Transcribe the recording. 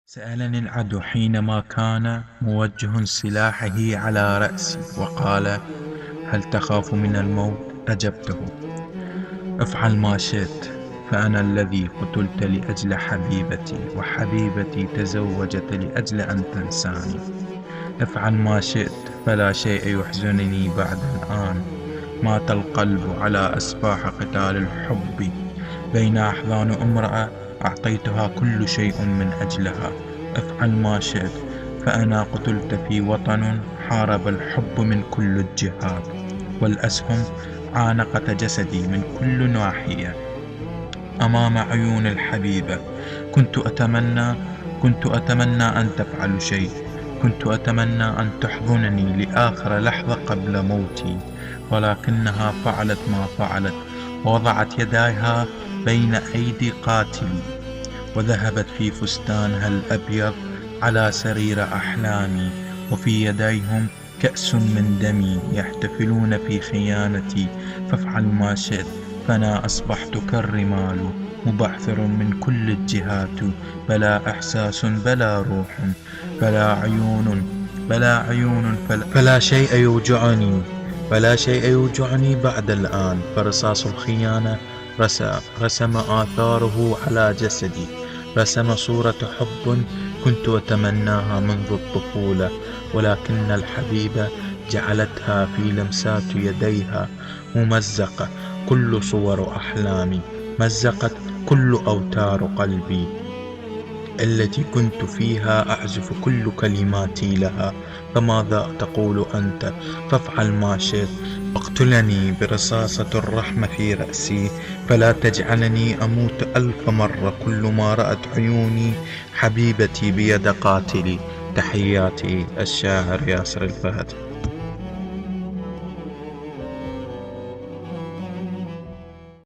سألني العدو حينما كان موجه سلاحه على رأسي وقال: هل تخاف من الموت؟ أجبته: افعل ما شئت، فأنا الذي قتلت لأجل حبيبتي، وحبيبتي تزوجت لأجل أن تنساني. افعل ما شئت، فلا شيء يحزنني بعد الآن. مات القلب على أسفاح قتال الحب، بين أحضان امرأة أعطيتها كل شيء من أجلها. افعل ما شئت، فأنا قتلت في وطن حارب الحب من كل الجهات، والأسهم عانقت جسدي من كل ناحية أمام عيون الحبيبة. كنت أتمنى أن تفعل شيء، كنت أتمنى أن تحضنني لآخر لحظة قبل موتي، ولكنها فعلت ما فعلت، ووضعت يديها بين أيدي قاتلي، وذهبت في فستانها الأبيض على سرير أحلامي، وفي يديهم كأس من دمي يحتفلون في خيانتي. فافعل ما شئت، فأنا أصبحت كالرمال مبعثر من كل الجهات، بلا إحساس بلا روح بلا عيون فلا شيء يوجعني، فلا شيء يوجعني بعد الآن. فرصاص الخيانة رسم آثاره على جسدي، رسم صورة حب كنت أتمناها منذ الطفولة، ولكن الحبيبة جعلتها في لمسات يديها ممزقة كل صور أحلامي، مزقت كل أوتار قلبي التي كنت فيها أعزف كل كلماتي لها. فماذا تقول أنت؟ فافعل ما شئت، اقتلني برصاصة الرحمة في رأسي، فلا تجعلني أموت 1000 مرة كل ما رأت عيوني حبيبتي بيد قاتلي. تحياتي، الشاعر ياسر الفهد.